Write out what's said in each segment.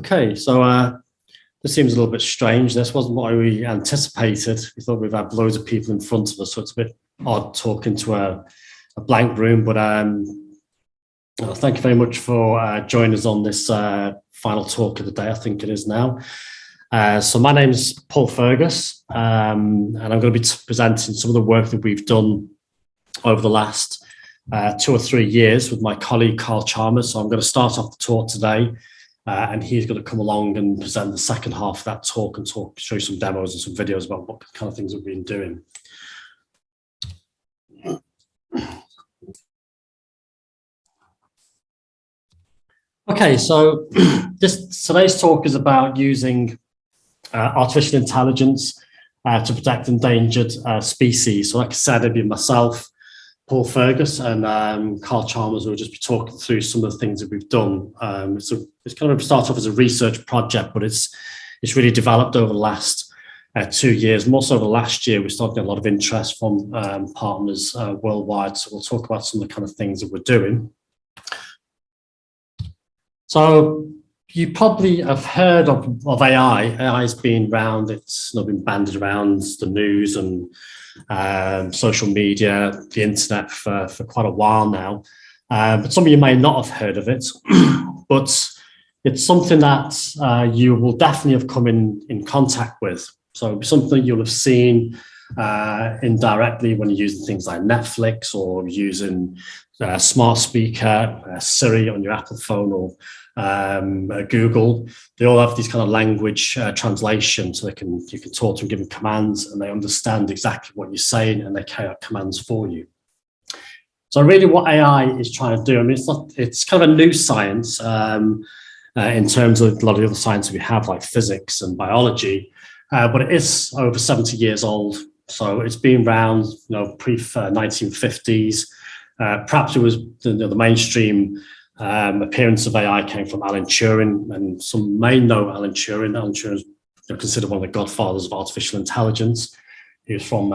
Okay, so this seems a little bit strange. This wasn't what we anticipated. We thought we'd have loads of people in front of us, so it's a bit odd talking to a blank room. But thank you very much for joining us on this final talk of the day. I think it is now. So my name is Paul Fergus, and I'm going to be presenting some of the work that we've done over the last 2 or 3 years with my colleague Carl Chalmers. So I'm going to start off the talk today. And he's going to come along and present the second half of that talk and show you some demos and some videos about what kind of things we've been doing. Okay, so today's talk is about using artificial intelligence to protect endangered species. So like I said, it'd be myself, Paul Fergus, and Carl Chalmers will just be talking through some of the things that we've done. It's kind of started off as a research project, but it's really developed over the last 2 years. More so over the last year, we started getting a lot of interest from partners worldwide. So we'll talk about some of the kind of things that we're doing. So you probably have heard of AI. AI has been around. It's been bandied around the news and social media, the internet for quite a while now. But some of you may not have heard of it, but it's something that you will definitely have come in contact with. So something you'll have seen indirectly when you're using things like Netflix or using smart speaker, Siri on your Apple phone or Google. They all have these kind of language translation, so you can talk to them, give them commands, and they understand exactly what you're saying, and they carry out commands for you. So really, what AI is trying to do, I mean, it's kind of a new science in terms of a lot of the other sciences we have, like physics and biology, but it is over 70 years old. So it's been around, pre-1950s. Perhaps it was the mainstream appearance of AI came from Alan Turing, and some may know Alan Turing. Alan Turing is considered one of the godfathers of artificial intelligence. He was from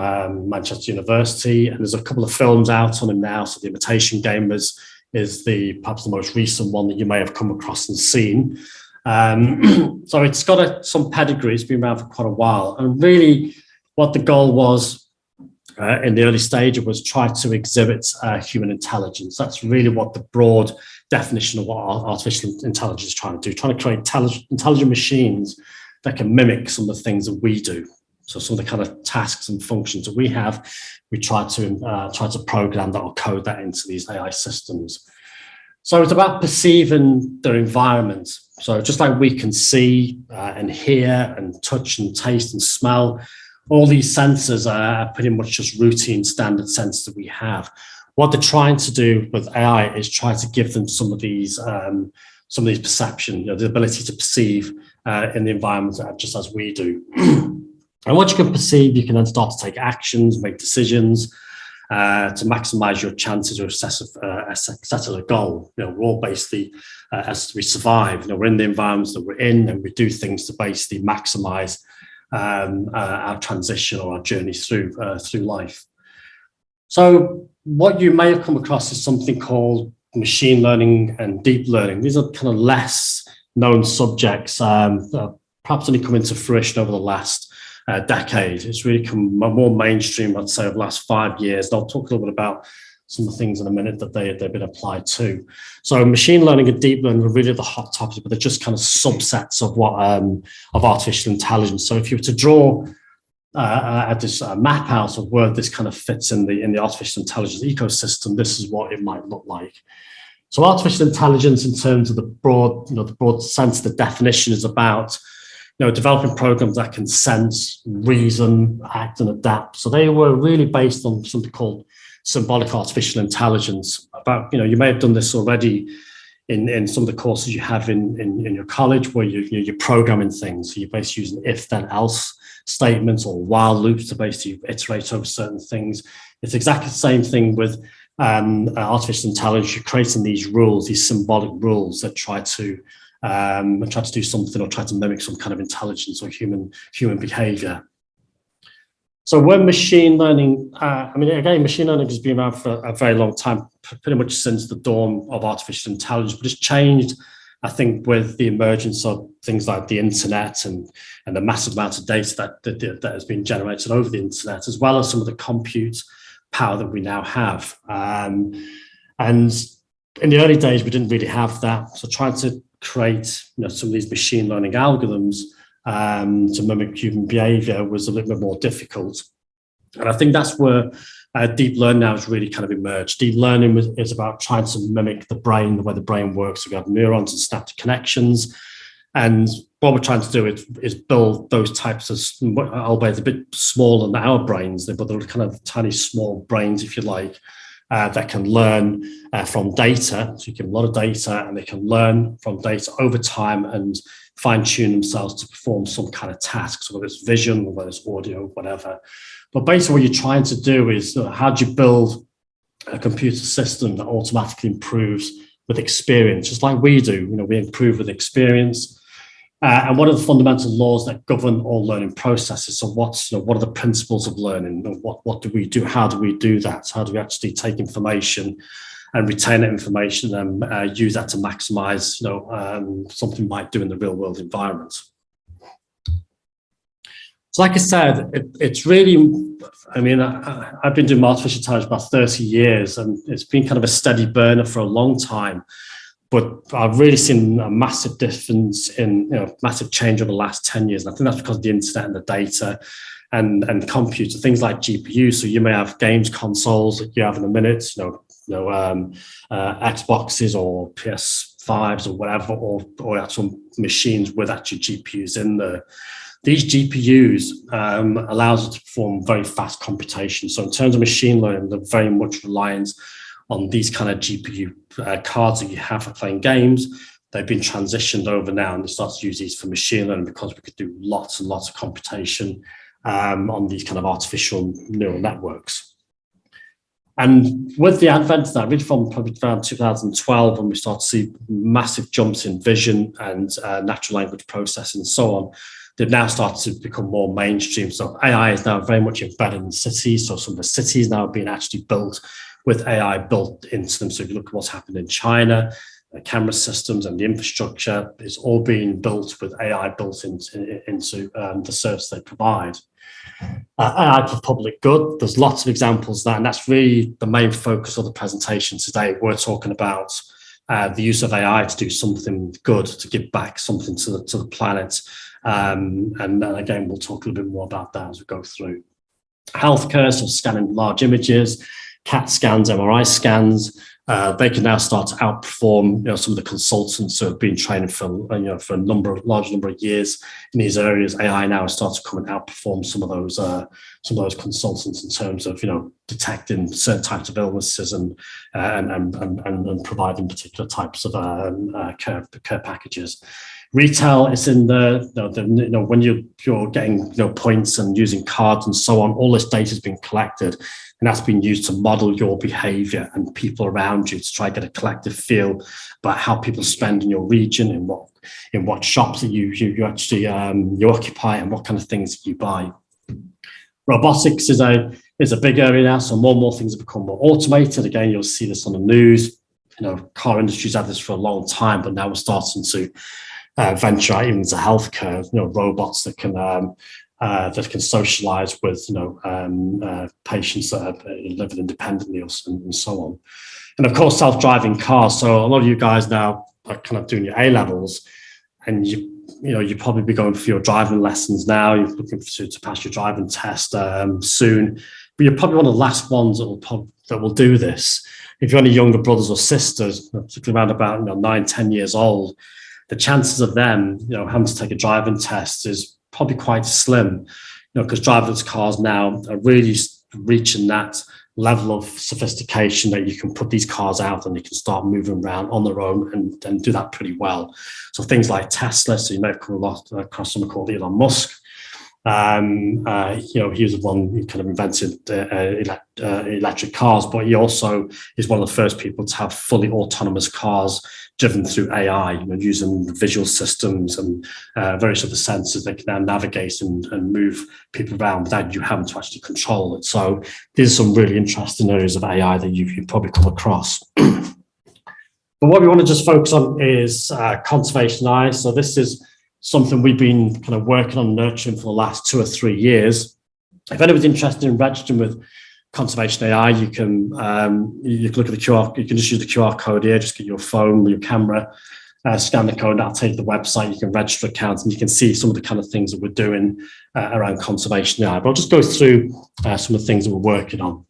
Manchester University, and there's a couple of films out on him now. So The Imitation Game is perhaps the most recent one that you may have come across and seen. So it's got some pedigree. It's been around for quite a while, and really, what the goal was in the early stage was try to exhibit human intelligence. That's really what the broad definition of what artificial intelligence is trying to do, trying to create intelligent machines that can mimic some of the things that we do. So some of the kind of tasks and functions that we have, we try to program that or code that into these AI systems. So it's about perceiving their environment. So just like we can see and hear and touch and taste and smell, all these sensors are pretty much just routine standard sensors that we have. What they're trying to do with AI is try to give them some of these perception, the ability to perceive in the environment just as we do. And once you can perceive, you can then start to take actions, make decisions to maximize your chances of set a goal. We're all basically, as we survive, we're in the environments that we're in, and we do things to basically maximize our transition or our journey through life. So what you may have come across is something called machine learning and deep learning. These are kind of less known subjects, perhaps only come into fruition over the last decade. It's really come more mainstream, I'd say, over the last 5 years. And I'll talk a little bit about some of the things in a minute that they've been applied to. So machine learning and deep learning are really the hot topics, but they're just kind of subsets of what of artificial intelligence. So if you were to draw this map out of where this kind of fits in the artificial intelligence ecosystem, this is what it might look like. So artificial intelligence, in terms of the broad sense, the definition is about developing programs that can sense, reason, act, and adapt. So they were really based on something called symbolic artificial intelligence. You may have done this already in some of the courses you have in your college, where you're programming things. So you're basically using if then else statements or while loops to basically iterate over certain things. It's exactly the same thing with artificial intelligence. You're creating these rules, these symbolic rules that try to do something or try to mimic some kind of intelligence or human behavior. So when machine learning, machine learning has been around for a very long time, pretty much since the dawn of artificial intelligence, but it's changed I think with the emergence of things like the internet and the massive amount of data that has been generated over the internet, as well as some of the compute power that we now have. And in the early days, we didn't really have that. So trying to create some of these machine learning algorithms to mimic human behavior was a little bit more difficult. And I think that's where deep learning now has really kind of emerged. Deep learning is about trying to mimic the brain, the way the brain works. So we have neurons and synaptic connections. And what we're trying to do is build those types of, albeit a bit smaller than our brains, but they're kind of tiny, small brains, if you like, that can learn from data. So you give them a lot of data and they can learn from data over time and fine-tune themselves to perform some kind of task, so whether it's vision, whether it's audio, whatever. But basically what you're trying to do is how do you build a computer system that automatically improves with experience, just like we do. We improve with experience. And what are the fundamental laws that govern all learning processes? So what are the principles of learning? What do we do? How do we do that? How do we actually take information and retain that information and use that to maximize something we might do in the real world environment? So like I said, it's really, I've been doing artificial intelligence about 30 years, and it's been kind of a steady burner for a long time. But I've really seen a massive difference massive change over the last 10 years. And I think that's because of the internet and the data and computer, things like GPUs. So you may have games consoles that you have in a minute, Xboxes or PS5s or whatever, or actual machines with actual GPUs in there. These GPUs allows us to perform very fast computation. So in terms of machine learning, they're very much reliant on these kind of GPU cards that you have for playing games. They've been transitioned over now, and they start to use these for machine learning because we could do lots and lots of computation on these kind of artificial neural networks. And with the advent of that, really from probably around 2012, when we start to see massive jumps in vision and natural language processing and so on, they've now started to become more mainstream. So AI is now very much embedded in cities. So some of the cities now are being actually built with AI built into them. So if you look at what's happened in China, the camera systems and the infrastructure is all being built with AI built into the service they provide. AI for public good, there's lots of examples of that, and that's really the main focus of the presentation today. We're talking about the use of AI to do something good, to give back something to the planet. And then again, we'll talk a little bit more about that as we go through. Healthcare, so scanning large images, CAT scans, MRI scans, they can now start to outperform some of the consultants who have been training for a large number of years in these areas. AI now starts to come and outperform some of those consultants in terms of detecting certain types of illnesses and providing particular types of care packages. Retail is in when you're getting points and using cards and so on, all this data has been collected, and that's been used to model your behavior and people around you to try to get a collective feel about how people spend in your region, in what shops that you actually you occupy, and what kind of things you buy. Robotics is a big area now, so more and more things have become more automated. Again, you'll see this on the news. Car industry's had this for a long time, but now we're starting to venture out even into healthcare. Robots that can socialize with patients that are living independently and so on. And of course, self-driving cars. So a lot of you guys now are kind of doing your A-levels, and you'll probably be going for your driving lessons now. You're looking to pass your driving test soon, but you're probably one of the last ones that will do this. If you're any younger brothers or sisters, particularly around about 9-10 years old, the chances of them having to take a driving test is probably quite slim, because driverless cars now are really reaching that level of sophistication that you can put these cars out and you can start moving around on their own and do that pretty well. So things like Tesla, so you may have come across someone called Elon Musk. He was the one who kind of invented electric cars, but he also is one of the first people to have fully autonomous cars driven through AI, using visual systems and various other sensors that can now navigate and move people around without you having to actually control it. So these are some really interesting areas of AI that you've probably come across. But But what we want to just focus on is conservation AI. So this is something we've been kind of working on nurturing for the last 2 or 3 years. If anyone's interested in registering with Conservation AI, you can look at the QR. You can just use the QR code here. Just get your phone with your camera, scan the code. That'll take the website. You can register accounts, and you can see some of the kind of things that we're doing around Conservation AI. But I'll just go through some of the things that we're working on.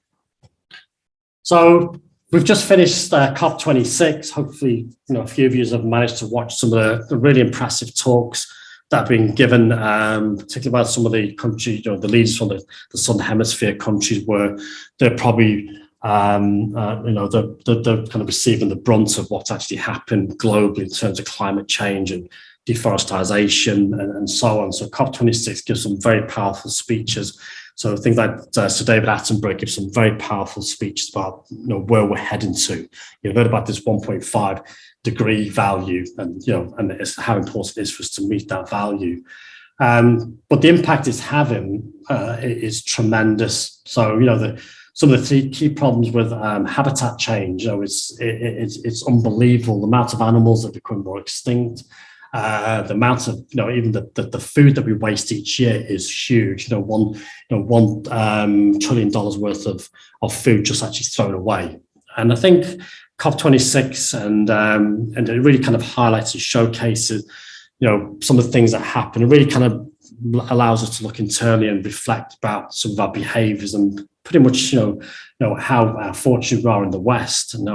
So we've just finished COP26. Hopefully, a few of you have managed to watch some of the really impressive talks that have been given, particularly about some of the countries, the leaders from the Southern Hemisphere countries, where they're probably, they're kind of receiving the brunt of what's actually happened globally in terms of climate change and deforestation and so on. So COP26 gives some very powerful speeches. So things like Sir David Attenborough gives some very powerful speeches about where we're heading to. You've heard about this 1.5 degree value, and it's how important it is for us to meet that value. But the impact it's having is tremendous. So some of the key problems with habitat change, it's unbelievable. The amount of animals that become more extinct, the amount of even the food that we waste each year is huge. $1 trillion worth of food just actually thrown away. And I think COP26 and it really kind of highlights and showcases some of the things that happen. It really kind of allows us to look internally and reflect about some of our behaviours and pretty much how fortunate we are in the West, and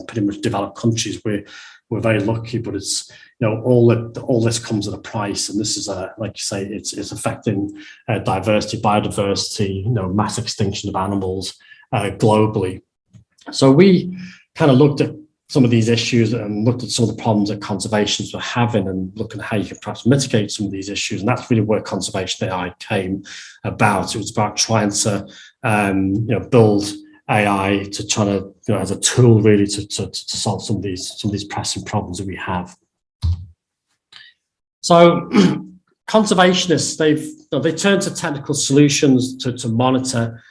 pretty much developed countries. We're very lucky, but it's all this comes at a price, and this is like you say, it's affecting diversity, biodiversity, mass extinction of animals globally. So we kind of looked at some of these issues and looked at some of the problems that conservationists were having, and looking at how you can perhaps mitigate some of these issues. And that's really where Conservation AI came about. It was about trying to build AI to try to as a tool really to solve some of these pressing problems that we have. So conservationists, they turn to technical solutions to monitor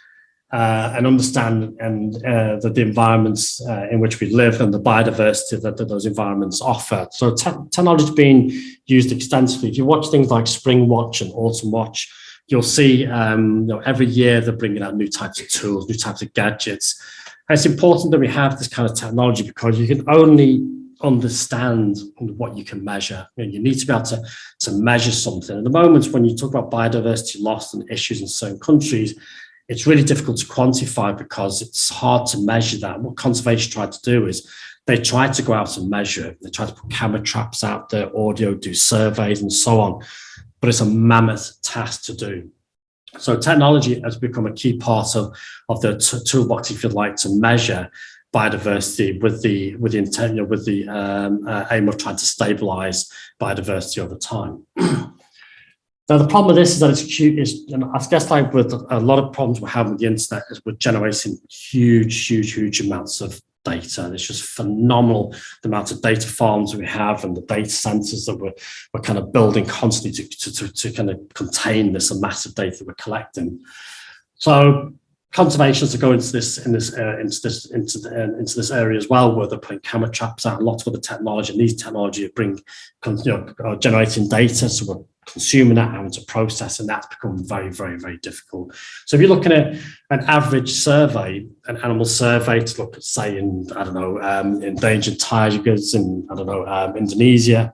and understand the environments in which we live and the biodiversity that those environments offer. So technology is being used extensively. If you watch things like Spring Watch and Autumn Watch, you'll see every year they're bringing out new types of tools, new types of gadgets. And it's important that we have this kind of technology, because you can only understand what you can measure. You need to be able to measure something. At the moment, when you talk about biodiversity loss and issues in certain countries, it's really difficult to quantify because it's hard to measure that. What conservation tried to do is they tried to go out and measure it. They tried to put camera traps out there, audio, do surveys and so on. But it's a mammoth task to do. So technology has become a key part of the toolbox, if you like, to measure biodiversity with the intent, with the aim of trying to stabilize biodiversity over time. Now, the problem with this is that it's cute. I guess like with a lot of problems we're having with the internet, is we're generating huge amounts of data. And it's just phenomenal, the amount of data farms we have and the data centers that we're kind of building constantly to kind of contain this massive data that we're collecting. So conservationists are going into this area as well, where they're putting camera traps out, and lots of other technology. And these technology are generating data, so we're consuming that, having to process, and that's become very difficult. So if you're looking at an average survey, an animal survey, to look at, say, in endangered tigers in Indonesia,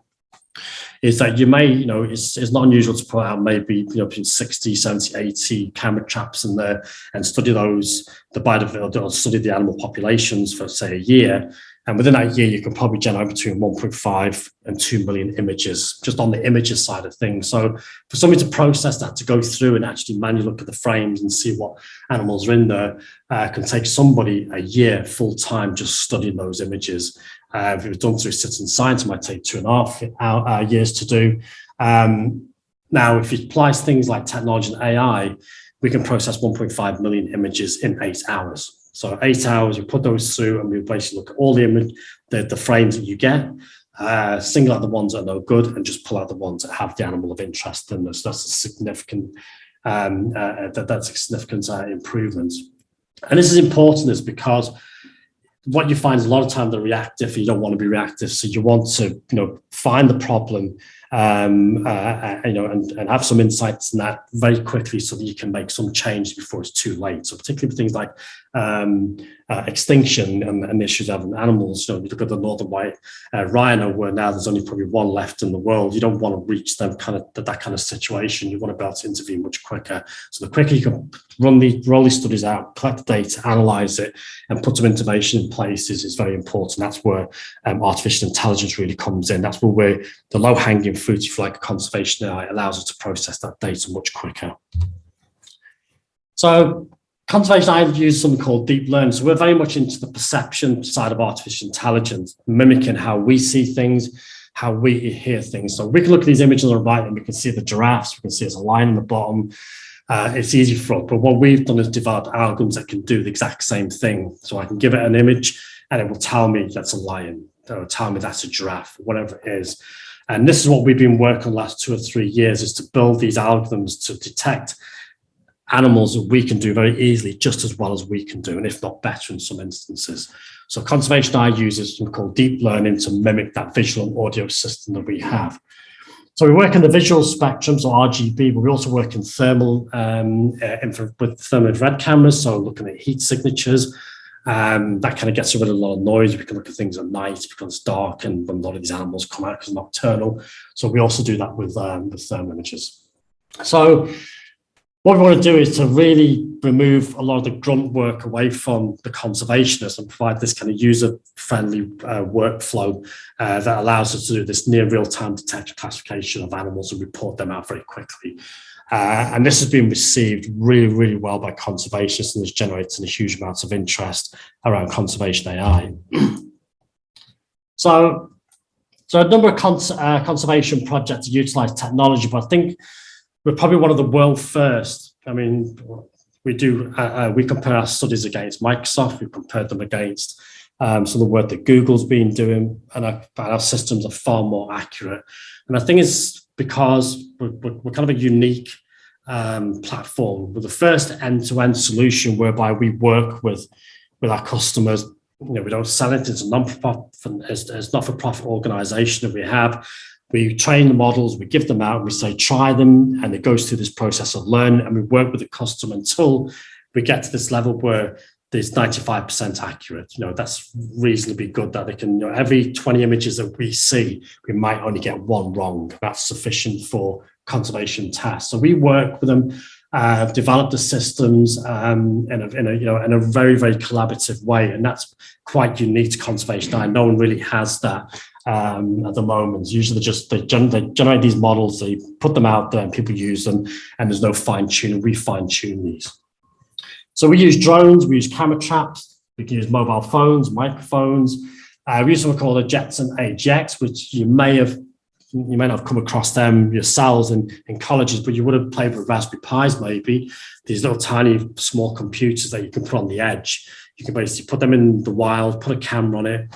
is that you may, it's not unusual to put out maybe between 60, 70, 80 camera traps in there and study study the animal populations for, say, a year. And within that year, you can probably generate between 1.5 and 2 million images, just on the images side of things. So for somebody to process that, to go through and actually manually look at the frames and see what animals are in there, can take somebody a year full time just studying those images. If it was done through citizen science, it might take 2.5 years to do. Now, if you apply things like technology and AI, we can process 1.5 million images in 8 hours. So 8 hours, you put those through, and we basically look at all the frames that you get, single out the ones that are no good, and just pull out the ones that have the animal of interest. And that's a significant improvement. And this is important, is because what you find is a lot of time they're reactive. You don't want to be reactive, so you want to find the problem, and have some insights in that very quickly, so that you can make some change before it's too late. So particularly with things like extinction and issues having animals. You look at the northern white rhino, where now there's only probably one left in the world. You don't want to reach that kind of situation. You want to be able to intervene much quicker. So the quicker you can roll these studies out, collect the data, analyze it, and put some intervention in place is very important. That's where artificial intelligence really comes in. That's where the low-hanging fruit, if you like, conservation AI allows us to process that data much quicker. So conservation AI uses something called deep learning. So we're very much into the perception side of artificial intelligence, mimicking how we see things, how we hear things. So we can look at these images on the right and we can see the giraffes, we can see there's a line in the bottom. It's easy for us, but what we've done is developed algorithms that can do the exact same thing. So I can give it an image and it will tell me that's a lion, it will tell me that's a giraffe, whatever it is. And this is what we've been working on the last 2 or 3 years, is to build these algorithms to detect animals that we can do very easily, just as well as we can do, and if not better in some instances. So conservation AI uses something called deep learning to mimic that visual and audio system that we have. So we work in the visual spectrum, so RGB, but we also work in thermal, with thermal infrared cameras, so looking at heat signatures. That kind of gets rid of a lot of noise. We can look at things at night because it's dark, and when a lot of these animals come out, because it's nocturnal. So we also do that with thermal images. So what we want to do is to really remove a lot of the grunt work away from the conservationists and provide this kind of user-friendly workflow that allows us to do this near real-time detection classification of animals and report them out very quickly. And this has been received really, really well by conservationists, and is generating a huge amount of interest around conservation AI. So a number of conservation projects utilize technology, but I think we're probably one of the world first. I mean, we compare our studies against Microsoft. We've compared them against some of the work that Google's been doing, and our systems are far more accurate. And I think it's because we're kind of a unique platform. We're the first end-to-end solution whereby we work with our customers. We don't sell it. It's a not-for-profit organization that we have. We train the models, we give them out, we say, try them, and it goes through this process of learning, and we work with the customer until we get to this level where there's 95% accurate. That's reasonably good, that they can, every 20 images that we see, we might only get one wrong. That's sufficient for conservation tasks. So we work with them, develop the systems in a very, very collaborative way, and that's quite unique to conservation. No one really has that at the moment. Usually they generate these models, they put them out there and people use them, and there's no fine tuning. We fine tune these. So we use drones, we use camera traps, we can use mobile phones, microphones. We use something called a Jetson AGX, which you may not have come across them yourselves in colleges, but you would have played with Raspberry Pis maybe. These little tiny small computers that you can put on the edge. You can basically put them in the wild, put a camera on it,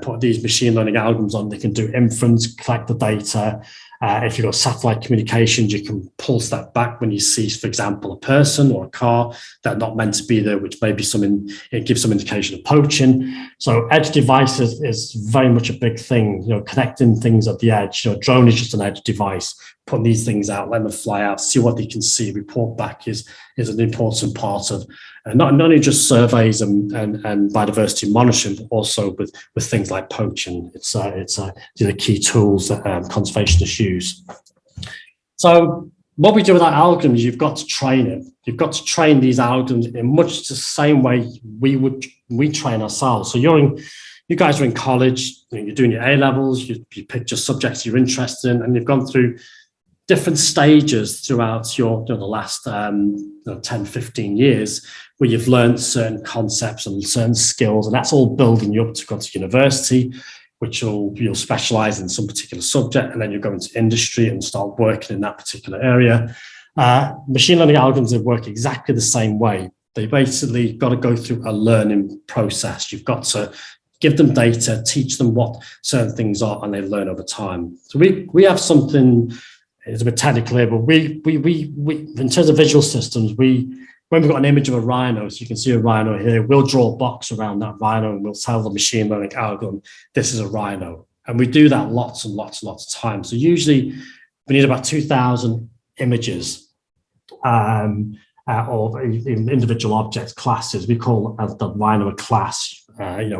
put these machine learning algorithms on. They can do inference, collect the data. If you've got satellite communications, you can pulse that back when you see, for example, a person or a car that are not meant to be there, which may be it gives some indication of poaching. So edge devices is very much a big thing, connecting things at the edge. A drone is just an edge device. Putting these things out, letting them fly out, see what they can see, report back is an important part of not only just surveys and biodiversity monitoring, but also with things like poaching. It's the key tools that conservationists use. So what we do with our algorithms, you've got to train it. You've got to train these algorithms in much the same way we train ourselves. So you guys are in college, you're doing your A-levels, you picked your subjects you're interested in, and you've gone through different stages throughout the last 10, 15 years, where you've learned certain concepts and certain skills, and that's all building you up to go to university, which you'll specialize in some particular subject, and then you go into industry and start working in that particular area. Machine learning algorithms, they work exactly the same way. They basically got to go through a learning process. You've got to give them data, teach them what certain things are, and they learn over time. So we have something, it's a bit technical here, but we in terms of visual systems, we when we've got an image of a rhino, so you can see a rhino here, we'll draw a box around that rhino and we'll tell the machine learning algorithm, this is a rhino. And we do that lots and lots and lots of times. So usually we need about 2,000 images of individual objects, classes. We call the rhino a class, and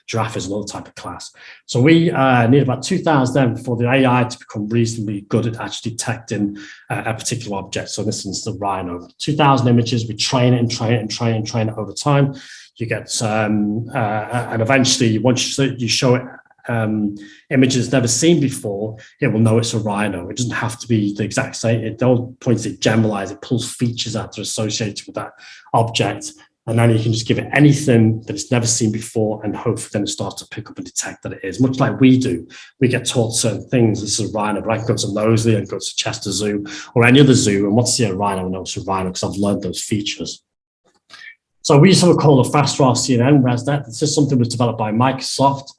giraffe is another type of class. So we need about 2,000 then for the AI to become reasonably good at actually detecting a particular object. So in this instance, the rhino. 2,000 images, we train it and train it and train it and train it over time. You get, and eventually, once you show it images never seen before, it will know it's a rhino. It doesn't have to be the exact same. At all points it generalizes, it pulls features out that are associated with that object. And then you can just give it anything that it's never seen before and hopefully then it starts to pick up and detect that it is. Much like we do. We get taught certain things. This is a rhino, but I can go to Nosey and go to Chester Zoo or any other zoo and want to see a rhino and know it's a rhino because I've learned those features. So we use something called a FastRAR CNN ResNet. This is something that was developed by Microsoft.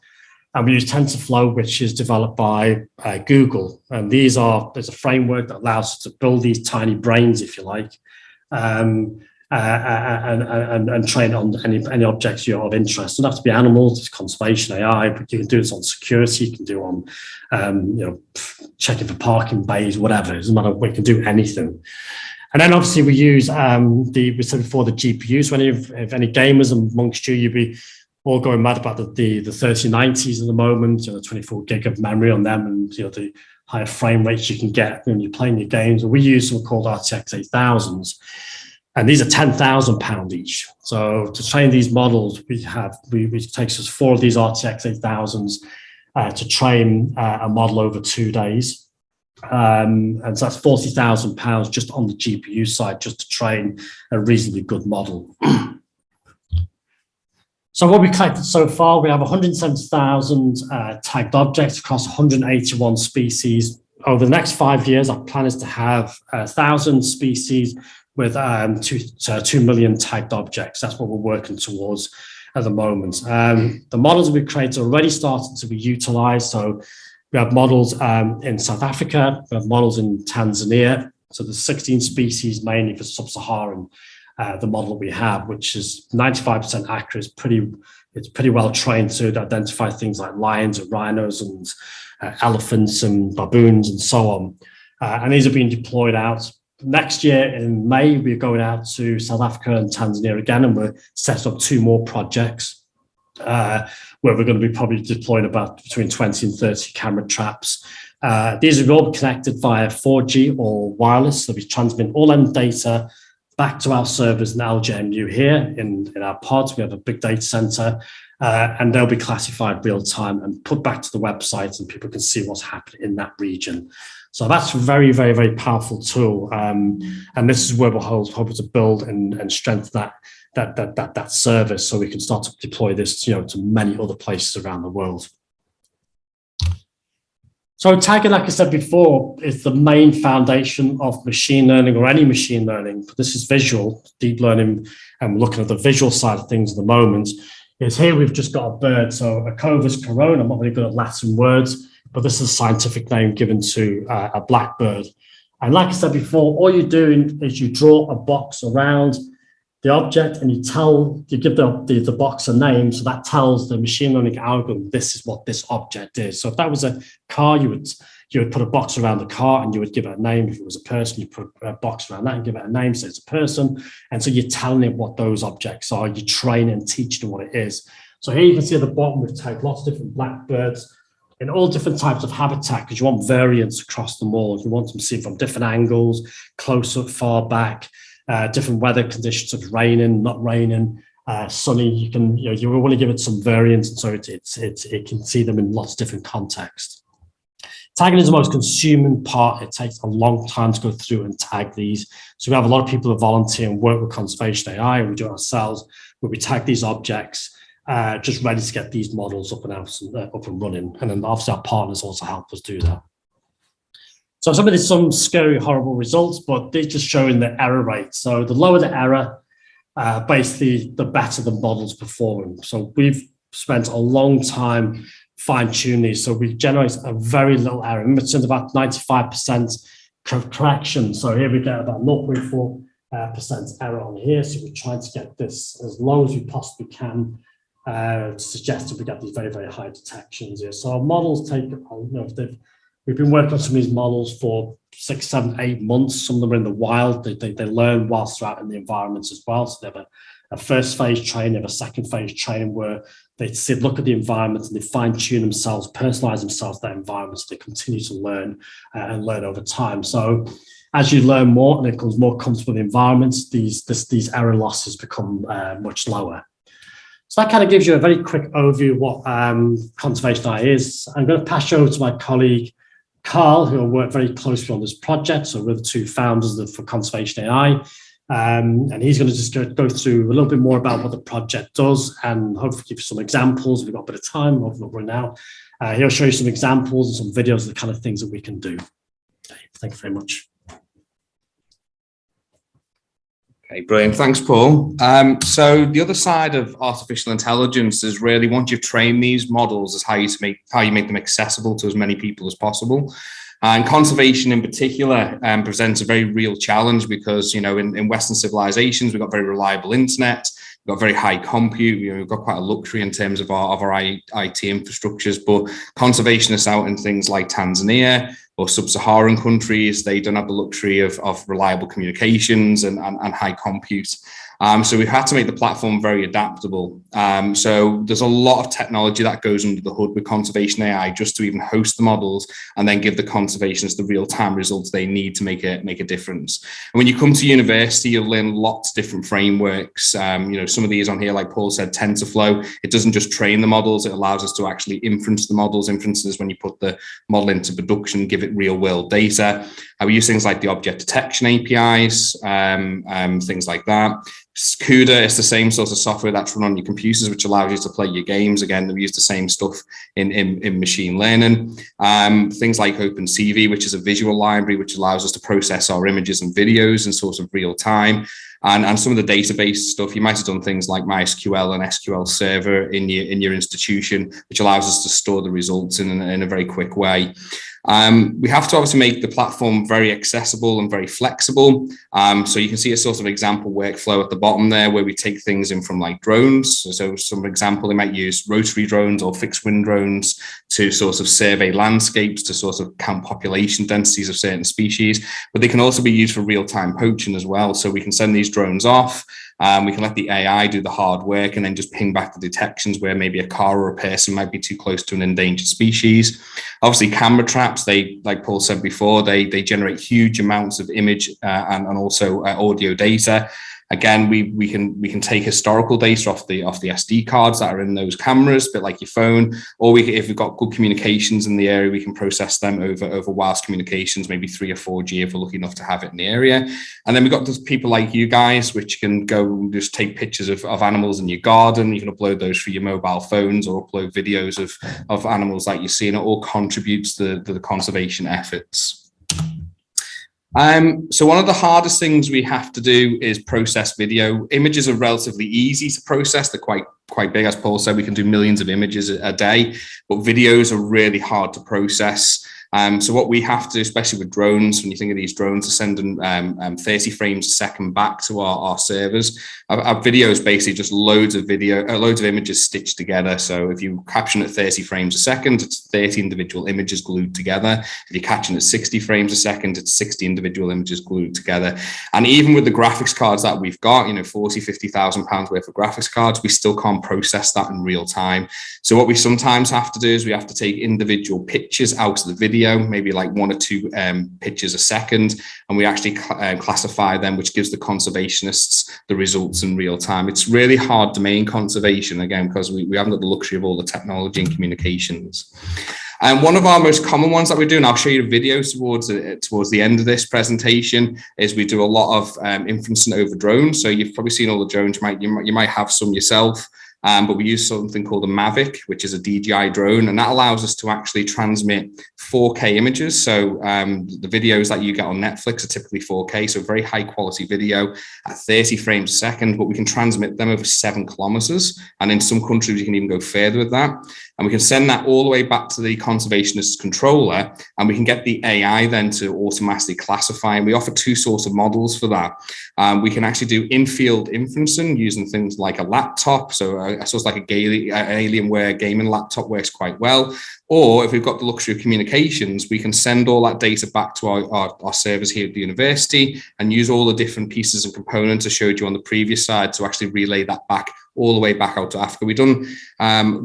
And we use TensorFlow, which is developed by Google. And there's a framework that allows us to build these tiny brains, if you like, and train on any objects you're of interest. It doesn't have to be animals, it's conservation AI, but you can do this on security, you can do on checking for parking bays, whatever. It doesn't matter, we can do anything. And then obviously we use we said before, the GPUs. If any gamers amongst you, you'd be all going mad about the 3090s at the moment, 24 gig of memory on them, and the higher frame rates you can get when you're playing your games. We use something called RTX 8000s, and these are £10,000 each. So to train these models, it takes us 4 of these RTX 8000s to train a model over 2 days. And so that's £40,000 just on the GPU side, just to train a reasonably good model. So what we've collected so far, we have 170,000 tagged objects across 181 species. Over the next 5 years, our plan is to have 1,000 species with 2 million tagged objects. That's what we're working towards at the moment. The models we've created already started to be utilized. So we have models in South Africa, we have models in Tanzania. So there's 16 species, mainly for sub-Saharan. The model that we have, which is 95% accurate, it's pretty well trained to identify things like lions and rhinos and elephants and baboons and so on. And these are being deployed out. Next year in May, we're going out to South Africa and Tanzania again, and we're setting up 2 more projects where we're going to be probably deploying about between 20 and 30 camera traps. These are all connected via 4G or wireless, so we transmit all them data back to our servers in LJMU here in our pods. We have a big data center, and they'll be classified real time and put back to the website, and people can see what's happening in that region. So that's a very, very, very powerful tool. And this is where we're hoping to build and strengthen that service so we can start to deploy this to many other places around the world. So tagging, like I said before, is the main foundation of machine learning or any machine learning. This is visual, deep learning, and we're looking at the visual side of things at the moment. Is here we've just got a bird. So a Corvus corona, I'm not really good at Latin words, but this is a scientific name given to a blackbird. And like I said before, all you're doing is you draw a box around the object and you give the box a name. So that tells the machine learning algorithm, this is what this object is. So if that was a car, you would put a box around the car and you would give it a name. If it was a person, you put a box around that and give it a name. So it's a person. And so you're telling it what those objects are. You train and teach it what it is. So here you can see at the bottom, we've tagged lots of different blackbirds in all different types of habitat because you want variance across them all. You want them to see from different angles, close up, far back. Different weather conditions, such as raining, not raining, sunny. You want to give it some variance, and so it can see them in lots of different contexts. Tagging is the most consuming part. It takes a long time to go through and tag these. So we have a lot of people who volunteer and work with conservation AI, and we do it ourselves, where we tag these objects, just ready to get these models up and running. And then obviously our partners also help us do that. So some scary, horrible results, but they're just showing the error rate. So the lower the error, basically the better the model's performing. So we've spent a long time fine-tuning these. So we generate a very little error. It's about 95% correction. So here we get about 0.4 percent error on here. So we're trying to get this as low as we possibly can to suggest that we get these very, very high detections here. So our models take, we've been working on some of these models for 6, 7, 8 months. Some of them are in the wild. They learn whilst they're out in the environments as well. So they have a first phase training, they have a second phase training where they look at the environment and they fine tune themselves, personalize themselves to that environment. So they continue to learn and learn over time. So as you learn more and it becomes more comfortable with the environments, these error losses become much lower. So that kind of gives you a very quick overview of what conservation AI is. I'm going to pass you over to my colleague, Carl, who will work very closely on this project. So we're the two founders for Conservation AI. And he's going to just go through a little bit more about what the project does and hopefully give you some examples. We've got a bit of time over now. He'll show you some examples and some videos of the kind of things that we can do. Okay, thank you very much. Okay, brilliant. Thanks, Paul. So the other side of artificial intelligence is really once you've trained these models is how you make them accessible to as many people as possible. And conservation in particular presents a very real challenge because, in Western civilizations, we've got very reliable internet, we've got very high compute, we've got quite a luxury in terms of our IT infrastructures, but conservationists out in things like Tanzania or sub-Saharan countries, they don't have the luxury of reliable communications and high compute. So we've had to make the platform very adaptable. So there's a lot of technology that goes under the hood with conservation AI just to even host the models and then give the conservationists the real-time results they need to make a difference. And when you come to university, you'll learn lots of different frameworks. Some of these on here, like Paul said, TensorFlow, it doesn't just train the models, it allows us to actually inference the models. Inferences when you put the model into production, give it real-world data. We use things like the object detection APIs, things like that. CUDA is the same sort of software that's run on your computers, which allows you to play your games. Again, we use the same stuff in machine learning. Things like OpenCV, which is a visual library, which allows us to process our images and videos in sort of real time. And some of the database stuff, you might have done things like MySQL and SQL Server in your institution, which allows us to store the results in a very quick way. We have to obviously make the platform very accessible and very flexible. So you can see a sort of example workflow at the bottom there where we take things in from like drones. So some example, they might use rotary drones or fixed wing drones to sort of survey landscapes, to sort of count population densities of certain species, but they can also be used for real-time poaching as well. So we can send these drones off. We can let the AI do the hard work and then just ping back the detections where maybe a car or a person might be too close to an endangered species. Obviously, camera traps, like Paul said before, they generate huge amounts of image and also audio data. Again, we can take historical data off the SD cards that are in those cameras, a bit like your phone, or if we've got good communications in the area, we can process them over wireless communications, maybe 3 or 4G if we're lucky enough to have it in the area. And then we've got those people like you guys, which can go and just take pictures of animals in your garden. You can upload those for your mobile phones or upload videos of animals that you see, and it all contributes to the conservation efforts. So one of the hardest things we have to do is process video. Images are relatively easy to process. They're quite big. As Paul said, we can do millions of images a day, but videos are really hard to process. So what we have to do, especially with drones, when you think of these drones, are sending 30 frames a second back to our servers. Our video is basically just loads of images stitched together. So if you caption at 30 frames a second, it's 30 individual images glued together. If you're catching at 60 frames a second, it's 60 individual images glued together. And even with the graphics cards that we've got, 40, 50,000 pounds worth of graphics cards, we still can't process that in real time. So what we sometimes have to do is we have to take individual pictures out of the video, maybe like 1 or 2 pictures a second, and we actually classify them, which gives the conservationists the results in real time. It's really hard to maintain conservation, again, because we haven't got the luxury of all the technology and communications. And one of our most common ones that we do, and I'll show you a video towards the end of this presentation, is we do a lot of inferencing over drones. So you've probably seen all the drones, you might have some yourself. But we use something called a Mavic, which is a DJI drone, and that allows us to actually transmit 4K images. So the videos that you get on Netflix are typically 4K, so very high quality video at 30 frames a second, but we can transmit them over 7 kilometers. And in some countries, you can even go further with that. And we can send that all the way back to the conservationist controller, and we can get the AI then to automatically classify. And we offer two sorts of models for that. We can actually do in-field inferencing using things like a laptop. So I suppose like Alienware gaming laptop works quite well. Or if we've got the luxury of communications, we can send all that data back to our servers here at the university and use all the different pieces and components I showed you on the previous slide to actually relay that back all the way back out to Africa. We've done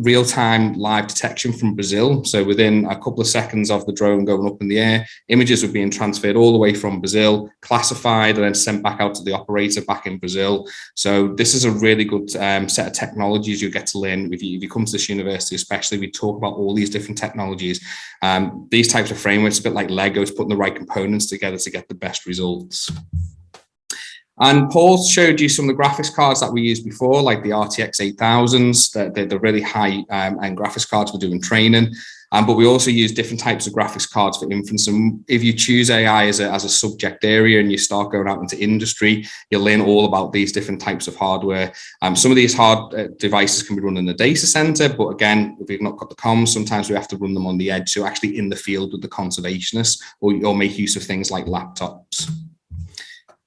real-time live detection from Brazil. So within a couple of seconds of the drone going up in the air, images were being transferred all the way from Brazil, classified, and then sent back out to the operator back in Brazil. So this is a really good set of technologies you get to learn if you come to this university, especially. We talk about all these different technologies. These types of frameworks, a bit like Legos, putting the right components together to get the best results. And Paul showed you some of the graphics cards that we used before, like the RTX 8000s, the really high-end graphics cards for doing training. But we also use different types of graphics cards for inference. And if you choose AI as a subject area and you start going out into industry, you'll learn all about these different types of hardware. Some of these devices can be run in the data center, but again, if we've not got the comms, sometimes we have to run them on the edge. So actually in the field with the conservationists, or make use of things like laptops.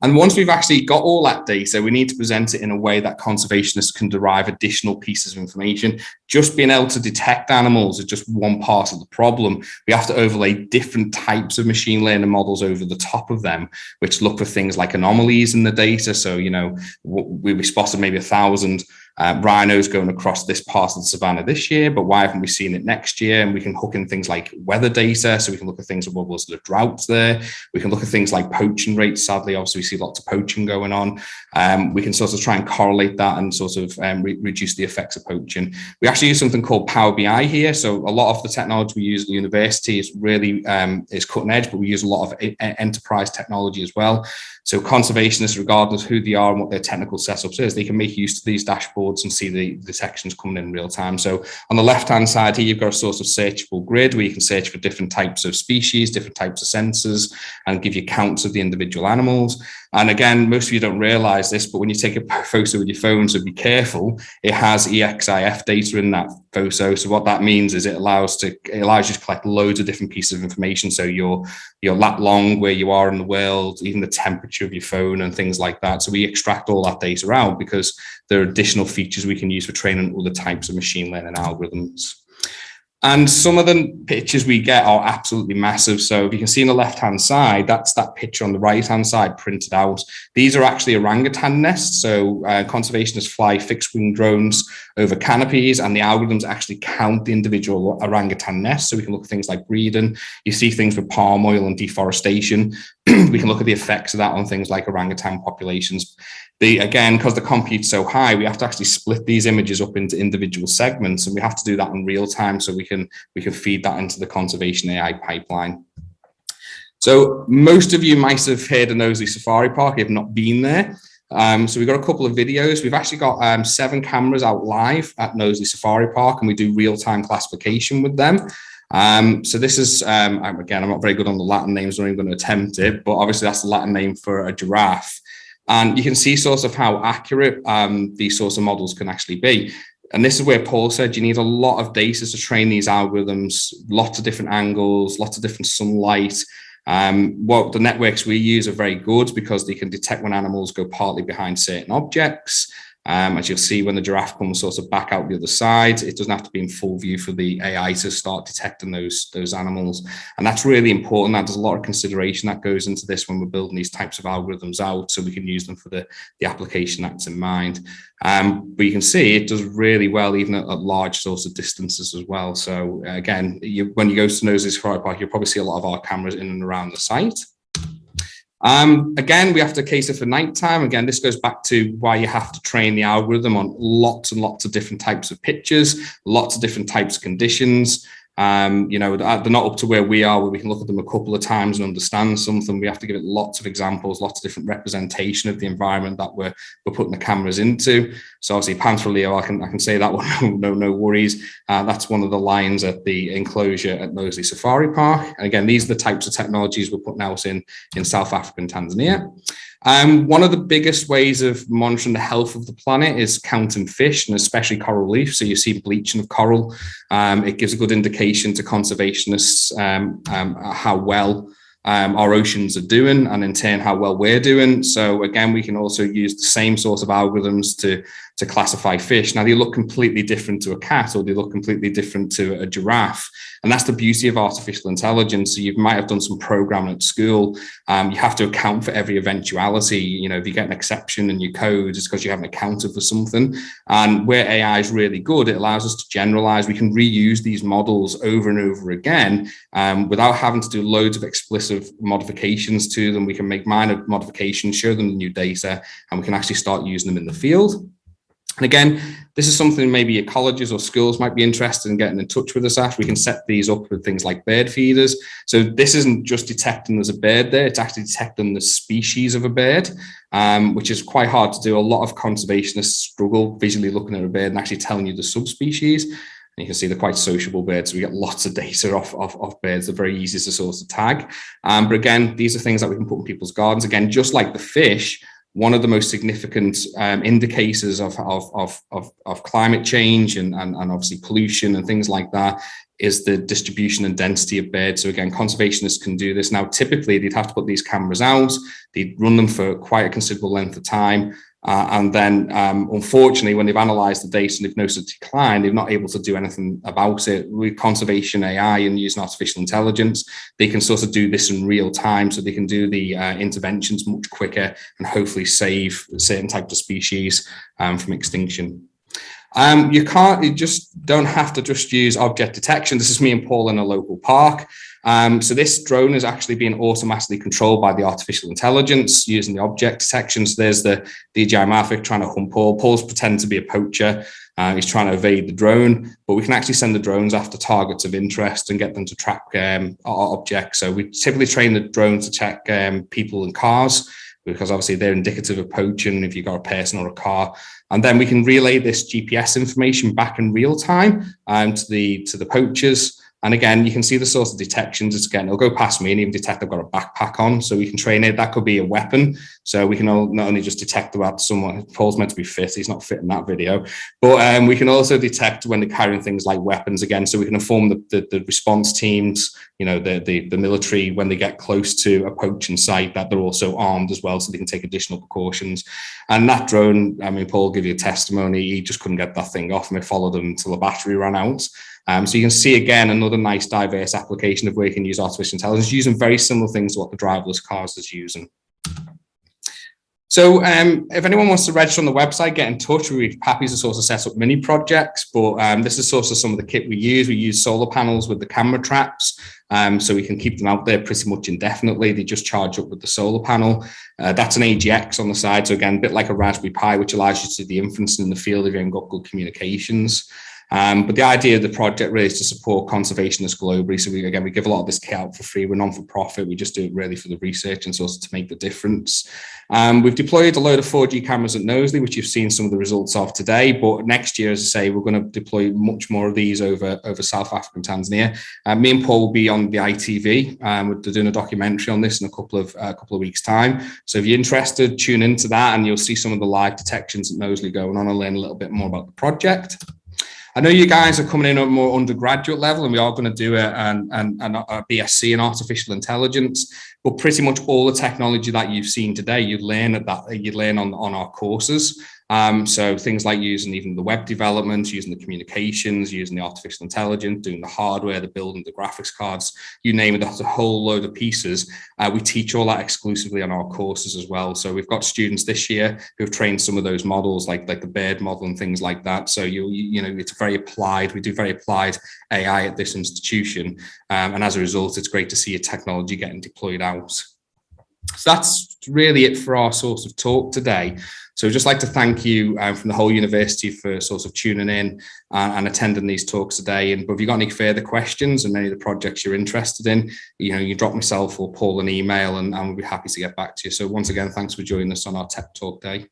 And once we've actually got all that data, we need to present it in a way that conservationists can derive additional pieces of information. Just being able to detect animals is just one part of the problem. We have to overlay different types of machine learning models over the top of them, which look for things like anomalies in the data. So, you know, we spotted maybe 1,000 rhinos going across this part of the savannah this year, but why haven't we seen it next year? And we can hook in things like weather data, so we can look at things, well, was there droughts there? We can look at things like poaching rates. Sadly, obviously, we see lots of poaching going on. We can sort of try and correlate that and sort of reduce the effects of poaching. We actually use something called Power BI here. So a lot of the technology we use at the university is really is cutting edge, but we use a lot of enterprise technology as well. So conservationists, regardless of who they are and what their technical setups is, they can make use of these dashboards and see the detections coming in real time. So on the left-hand side here, you've got a sort of searchable grid where you can search for different types of species, different types of sensors, and give you counts of the individual animals. And again, most of you don't realize this, but when you take a photo with your phone, so be careful, it has EXIF data in that photo. So what that means is it allows you to collect loads of different pieces of information. So your lat long, where you are in the world, even the temperature of your phone and things like that. So we extract all that data out because there are additional features we can use for training other types of machine learning algorithms. And some of the pictures we get are absolutely massive. So if you can see on the left-hand side, that's that picture on the right-hand side printed out. These are actually orangutan nests. So conservationists fly fixed-wing drones over canopies, and the algorithms actually count the individual orangutan nests. So we can look at things like breeding. You see things with palm oil and deforestation. We can look at the effects of that on things like orangutan populations. Again, because the compute's so high, we have to actually split these images up into individual segments, and we have to do that in real time so we can feed that into the conservation AI pipeline. So most of you might have heard of Nosey Safari Park, if not been there. So we've got a couple of videos. We've actually got 7 cameras out live at Nosey Safari Park, and we do real-time classification with them. So this is, again, I'm not very good on the Latin names, I'm not even going to attempt it, but obviously that's the Latin name for a giraffe. And you can see sort of how accurate these sorts of models can actually be. And this is where Paul said you need a lot of data to train these algorithms, lots of different angles, lots of different sunlight. What the networks we use are very good because they can detect when animals go partly behind certain objects. As you'll see, when the giraffe comes sort of back out the other side, it doesn't have to be in full view for the AI to start detecting those animals. And that's really important. That there's a lot of consideration that goes into this when we're building these types of algorithms out so we can use them for the application that's in mind. But you can see it does really well, even at large sorts of distances as well. So again, when you go to Nosey Safari Park, you'll probably see a lot of our cameras in and around the site. Again, we have to cater for nighttime. Again, this goes back to why you have to train the algorithm on lots and lots of different types of pictures, lots of different types of conditions. You know, they're not up to where we are, where we can look at them a couple of times and understand something. We have to give it lots of examples, lots of different representation of the environment that we're putting the cameras into. So obviously Panther Leo, I can say that one, no worries. That's one of the lions at the enclosure at Nosey Safari Park. And again, these are the types of technologies we're putting out in South Africa and Tanzania. One of the biggest ways of monitoring the health of the planet is counting fish, and especially coral reefs. So you see bleaching of coral. It gives a good indication to conservationists how well our oceans are doing, and in turn how well we're doing. So again, we can also use the same sort of algorithms to classify fish. Now, they look completely different to a cat, or they look completely different to a giraffe. And that's the beauty of artificial intelligence. So you might have done some programming at school. You have to account for every eventuality. You know, if you get an exception in your code, it's because you haven't accounted for something. And where AI is really good, it allows us to generalize. We can reuse these models over and over again without having to do loads of explicit modifications to them. We can make minor modifications, show them the new data, and we can actually start using them in the field. And again, this is something maybe your colleges or schools might be interested in getting in touch with us at. We can set these up with things like bird feeders. So this isn't just detecting there's a bird there, it's actually detecting the species of a bird, which is quite hard to do. A lot of conservationists struggle visually looking at a bird and actually telling you the subspecies. And you can see they're quite sociable birds. So we get lots of data off birds. They're very easy to sort of tag. But again, these are things that we can put in people's gardens. Again, just like the fish, one of the most significant indicators of climate change and obviously pollution and things like that is the distribution and density of birds. So again, conservationists can do this. Now, typically, they'd have to put these cameras out. They'd run them for quite a considerable length of time. And then, unfortunately, when they've analysed the data and they've noticed a decline, they're not able to do anything about it. With conservation AI and using artificial intelligence, they can sort of do this in real time, so they can do the interventions much quicker and hopefully save certain types of species from extinction. You just don't have to just use object detection. This is me and Paul in a local park. So this drone is actually being automatically controlled by the artificial intelligence using the object detection. So there's the DJI Mavic trying to hunt Paul. Paul's pretending to be a poacher. He's trying to evade the drone, but we can actually send the drones after targets of interest and get them to track our objects. So we typically train the drone to check people and cars, because obviously they're indicative of poaching if you've got a person or a car. And then we can relay this GPS information back in real time to the poachers. And again, you can see the sort of detections. It's again, it'll go past me and even detect I've got a backpack on. So we can train it. That could be a weapon. So we can not only just detect about someone, Paul's meant to be fit. He's not fit in that video. But we can also detect when they're carrying things like weapons again. So we can inform the response teams, you know, the military, when they get close to a poaching site, that they're also armed as well, so they can take additional precautions. And that drone, I mean, Paul will give you a testimony. He just couldn't get that thing off, and it followed him until the battery ran out. So you can see, again, another nice diverse application of where you can use artificial intelligence, using very similar things to what the driverless cars is using. So if anyone wants to register on the website, get in touch. We're happy to sort of set up mini projects, but this is sort of some of the kit we use. We use solar panels with the camera traps, so we can keep them out there pretty much indefinitely. They just charge up with the solar panel. That's an AGX on the side. So again, a bit like a Raspberry Pi, which allows you to do the inference in the field if you haven't got good communications. But the idea of the project really is to support conservationists globally. So we give a lot of this kit out for free. We're non-for-profit. We just do it really for the research and sort of to make the difference. We've deployed a load of 4G cameras at Nosey, which you've seen some of the results of today. But next year, as I say, we're going to deploy much more of these over South Africa and Tanzania. Me and Paul will be on the ITV. We're doing a documentary on this in a couple of weeks' time. So if you're interested, tune into that, and you'll see some of the live detections at Nosey going on and learn a little bit more about the project. I know you guys are coming in at a more undergraduate level, and we are going to do a BSc in artificial intelligence. But pretty much all the technology that you've seen today, you'd learn on our courses. So things like using even the web development, using the communications, using the artificial intelligence, doing the hardware, the building, the graphics cards, you name it, that's a whole load of pieces. We teach all that exclusively on our courses as well. So we've got students this year who've trained some of those models, like the bird model and things like that. So you know, it's very applied. We do very applied AI at this institution. And as a result, it's great to see a technology getting deployed out. So that's really it for our sort of talk today. So I'd just like to thank you from the whole university for sort of tuning in and attending these talks today. But if you've got any further questions and any of the projects you're interested in, you know, you drop myself or Paul an email, and we'll be happy to get back to you. So once again, thanks for joining us on our Tech Talk Day.